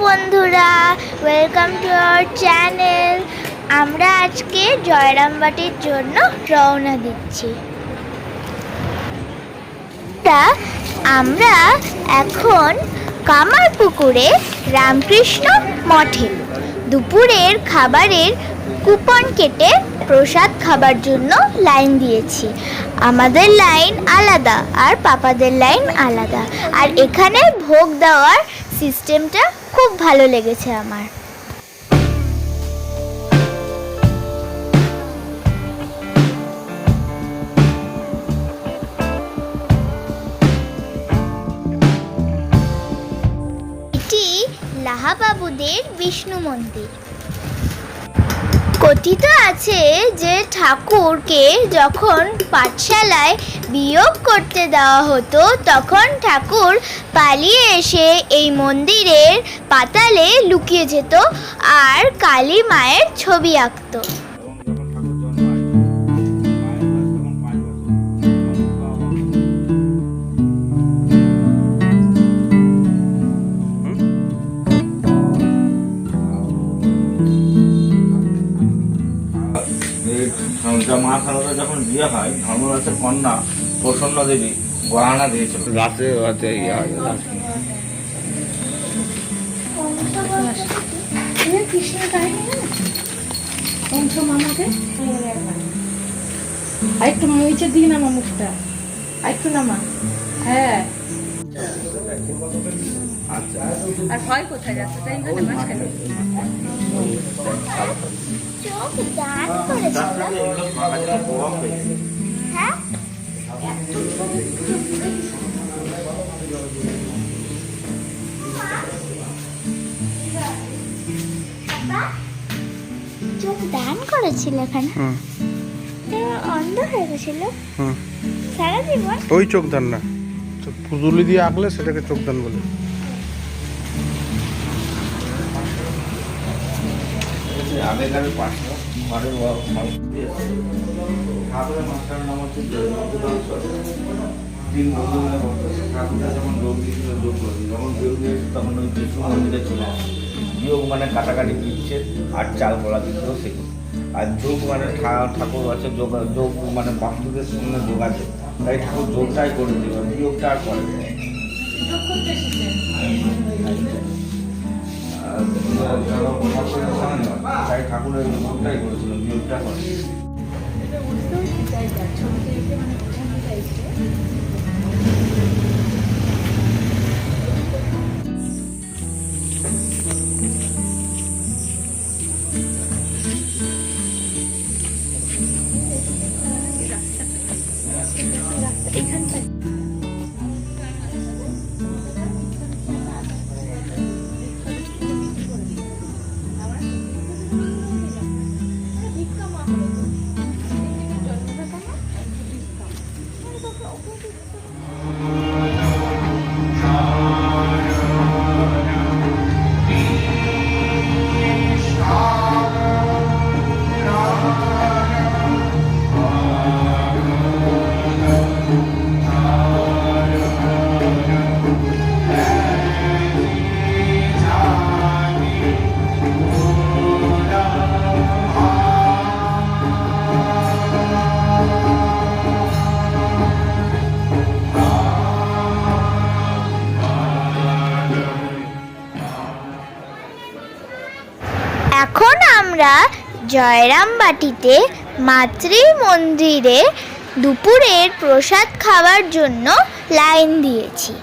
বন্ধুরা, welcome to our channel. আমরা আজকে জয়রামবাটির জন্য রওনা দিচ্ছি। আমরা এখন কামারপুকুরে রামকৃষ্ণ মঠে দুপুরের খাবারের কুপন কেটে প্রসাদ খাবার জন্য লাইন দিয়েছি। আমাদের লাইন আলাদা আর পাপাদের লাইন আলাদা। আর এখানে ভোগ দেওয়ার সিস্টেমটা খুব ভালো লেগেছে আমার। এটি লাহাবাবুদের বিষ্ণু মন্দির। কথিত আছে যে ঠাকুরকে যখন পাঠশালায় বিয়োগ করতে দেওয়া হতো তখন ঠাকুর পালিয়ে এসে এই মন্দিরের পাতালে লুকিয়ে যেত আর কালী মায়ের ছবি আঁকত। মা খালতা যখন বিয়ে হয় ধর্মরাজের কন্যা প্রসন্ন দেবী গহনা দিয়েছিল রাতে রাতে একটু নিচে দিই না মুখটা একটু নামা। হ্যাঁ আর ভয় কোথায় যাচ্ছে তাই না মাঝখানে চোখ দান করেছিল। হ্যাঁ, চোখ দান করেছিল এখানে। অন্ধ হয়ে গেছিল সারা জীবন। ওই চোখ দান না, পুজুলি দিয়ে আঁকলে সেটাকে চোখ দান বলে। আগেকার পাশে ঘরের ঠাকুরের মাস্টার নাম হচ্ছে তিন বন্ধু ঠাকুরটা যখন যোগ দিয়েছিল যোগ করেছিল, যখন যোগ দিয়েছিল তখন ওই বিষ্ণু মন্দিরে চলে আসে। বিয়োগ মানে কাটাকাটি দিচ্ছে আর চাল কলা দিচ্ছিল সেগুলো। আর যোগ মানে ঠাকুর আছে যোগ মানে বাস্তুদের সঙ্গে যোগ আছে, তাই ঠাকুর যোগটাই করে দিল, বিয়োগটা আর করে তাই ঠাকুরের যোগটাই করেছিল, বিয়োগটা করে। এখন আমরা জয়রামবাটিতে মাতৃ মন্দিরে দুপুরের প্রসাদ খাওয়ার জন্য লাইন দিয়েছি।